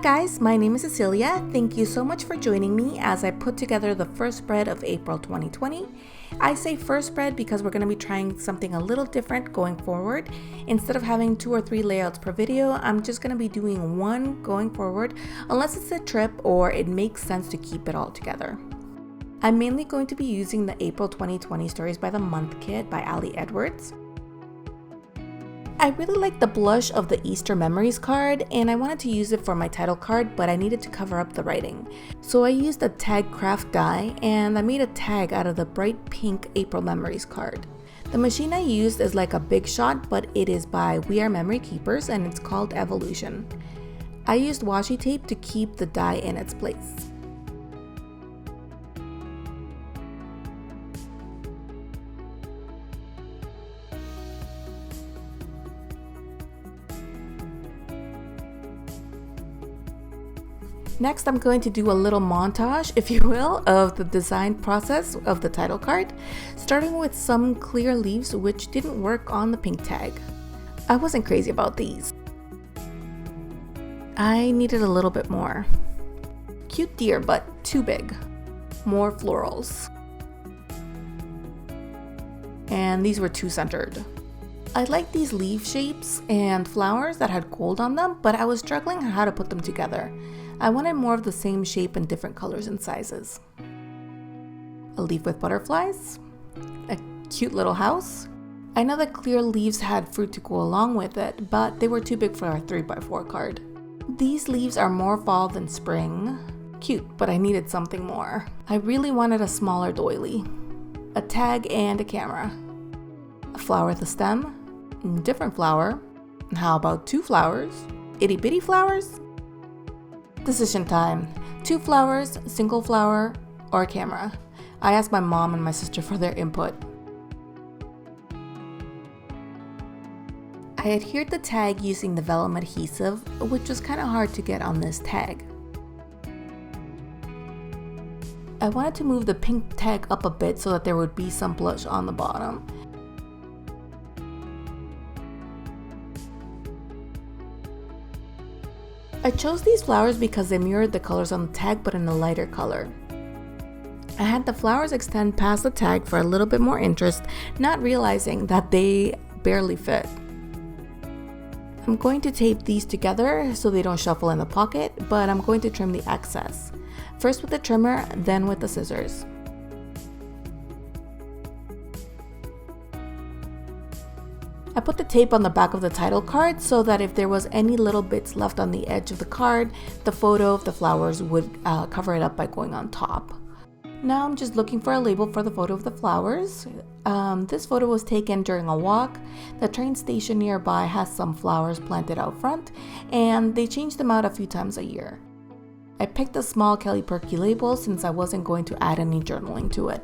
guys, my name is Cecilia. Thank you so much for joining me as I put together the first spread of April 2020. I say first spread because we're going to be trying something a little different going forward. Instead of having 2 or 3 layouts per video, I'm just going to be doing one going forward unless it's a trip or it makes sense to keep it all together. I'm mainly going to be using the April 2020 Stories by the Month kit by Ali Edwards. I really like the blush of the Easter Memories card and I wanted to use it for my title card, but I needed to cover up the writing. So I used a tag craft die and I made a tag out of the bright pink April Memories card. The machine I used is like a Big Shot, but it is by We Are Memory Keepers and it's called Evolution. I used washi tape to keep the die in its place. Next, I'm going to do a little montage, if you will, of the design process of the title card, starting with some clear leaves which didn't work on the pink tag. I wasn't crazy about these. I needed a little bit more. Cute deer, but too big. More florals. And these were too centered. I like these leaf shapes and flowers that had gold on them, but I was struggling how to put them together. I wanted more of the same shape in different colors and sizes. A leaf with butterflies, a cute little house. I know that clear leaves had fruit to go along with it, but they were too big for a 3x4 card. These leaves are more fall than spring. Cute, but I needed something more. I really wanted a smaller doily, a tag and a camera, a flower with a stem, different flower. How about 2 flowers? Itty bitty flowers? Decision time. 2 flowers, single flower, or a camera. I asked my mom and my sister for their input. I adhered the tag using the vellum adhesive, which was kind of hard to get on this tag. I wanted to move the pink tag up a bit so that there would be some blush on the bottom. I chose these flowers because they mirrored the colors on the tag but in a lighter color. I had the flowers extend past the tag for a little bit more interest, not realizing that they barely fit. I'm going to tape these together so they don't shuffle in the pocket, but I'm going to trim the excess. First with the trimmer, then with the scissors. I put the tape on the back of the title card so that if there was any little bits left on the edge of the card, the photo of the flowers would cover it up by going on top. Now I'm just looking for a label for the photo of the flowers. This photo was taken during a walk. The train station nearby has some flowers planted out front, and they change them out a few times a year. I picked a small Kelly Perky label since I wasn't going to add any journaling to it.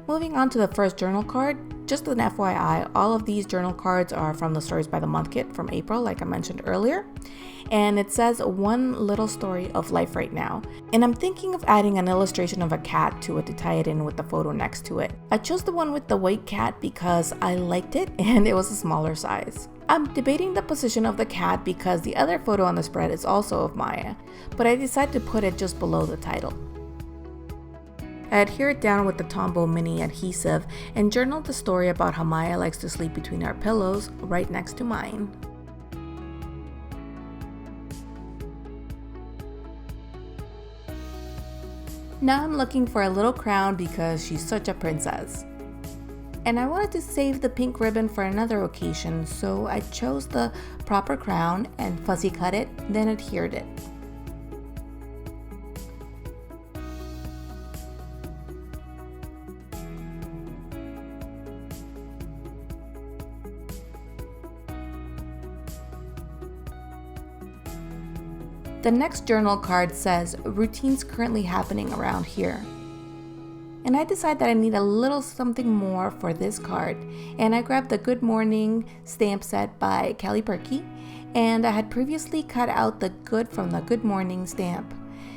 Moving on to the first journal card, just an FYI, all of these journal cards are from the Stories by the Month kit from April, like I mentioned earlier. And it says one little story of life right now. And I'm thinking of adding an illustration of a cat to it to tie it in with the photo next to it. I chose the one with the white cat because I liked it and it was a smaller size. I'm debating the position of the cat because the other photo on the spread is also of Maya, but I decided to put it just below the title. I adhere it down with the Tombow mini adhesive and journaled the story about how Maya likes to sleep between our pillows right next to mine. Now I'm looking for a little crown because she's such a princess. And I wanted to save the pink ribbon for another occasion, so I chose the proper crown and fussy cut it, then adhered it. The next journal card says, routines currently happening around here. And I decided that I need a little something more for this card. And I grabbed the Good Morning stamp set by Kelly Perky. And I had previously cut out the good from the Good Morning stamp.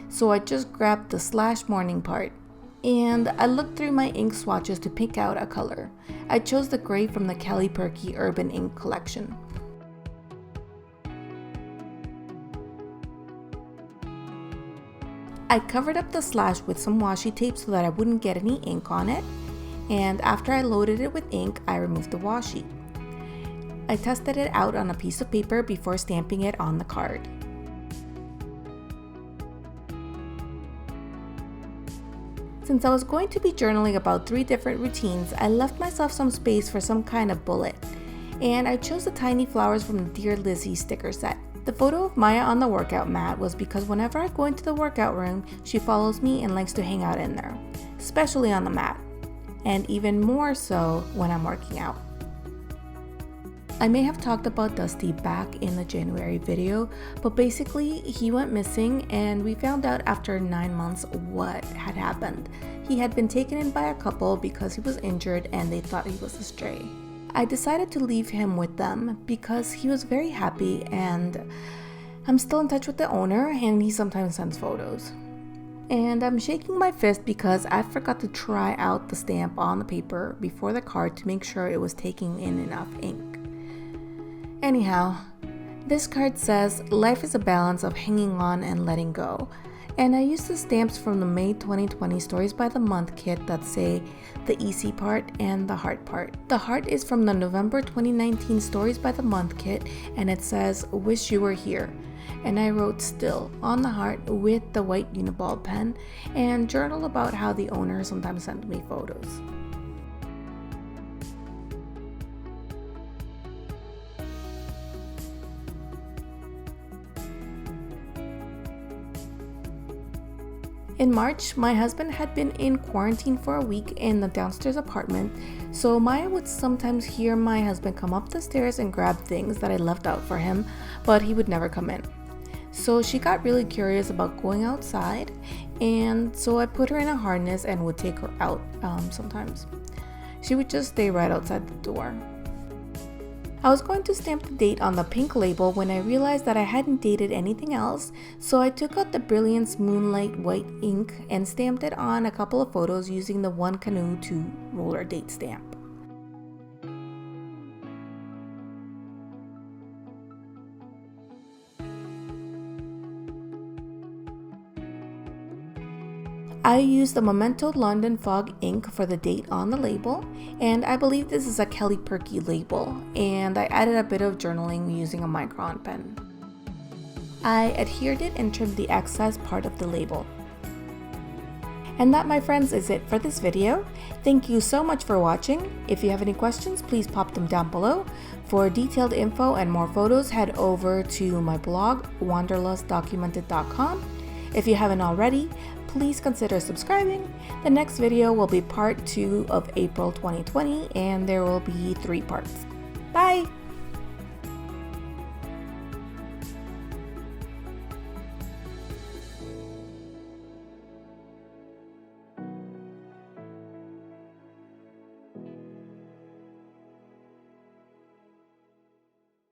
So I just grabbed the /morning part. And I looked through my ink swatches to pick out a color. I chose the gray from the Kelly Perky Urban Ink collection. I covered up the slash with some washi tape so that I wouldn't get any ink on it, and after I loaded it with ink, I removed the washi. I tested it out on a piece of paper before stamping it on the card. Since I was going to be journaling about 3 different routines, I left myself some space for some kind of bullet, and I chose the tiny flowers from the Dear Lizzie sticker set. The photo of Maya on the workout mat was because whenever I go into the workout room, she follows me and likes to hang out in there, especially on the mat, and even more so when I'm working out. I may have talked about Dusty back in the January video, but basically he went missing and we found out after 9 months what had happened. He had been taken in by a couple because he was injured and they thought he was a stray. I decided to leave him with them because he was very happy, and I'm still in touch with the owner and he sometimes sends photos. And I'm shaking my fist because I forgot to try out the stamp on the paper before the card to make sure it was taking in enough ink. Anyhow, this card says, "Life is a balance of hanging on and letting go." And I used the stamps from the May 2020 Stories by the Month kit that say the easy part and the hard part. The heart is from the November 2019 Stories by the Month kit, and it says, "Wish you were here." And I wrote "still" on the heart with the white Uniball pen and journaled about how the owner sometimes sent me photos. In March, my husband had been in quarantine for a week in the downstairs apartment, so Maya would sometimes hear my husband come up the stairs and grab things that I left out for him, but he would never come in. So she got really curious about going outside, and so I put her in a harness and would take her out sometimes. She would just stay right outside the door. I was going to stamp the date on the pink label when I realized that I hadn't dated anything else, so I took out the Brilliance Moonlight white ink and stamped it on a couple of photos using the One Canoe 2 roller date stamp. I used the Memento London Fog ink for the date on the label, and I believe this is a Kelly Perky label, and I added a bit of journaling using a micron pen. I adhered it and trimmed the excess part of the label. And that, my friends, is it for this video. Thank you so much for watching. If you have any questions, please pop them down below. For detailed info and more photos, head over to my blog, wanderlustdocumented.com. If you haven't already, please consider subscribing. The next video will be part 2 of April 2020, and there will be 3 parts. Bye!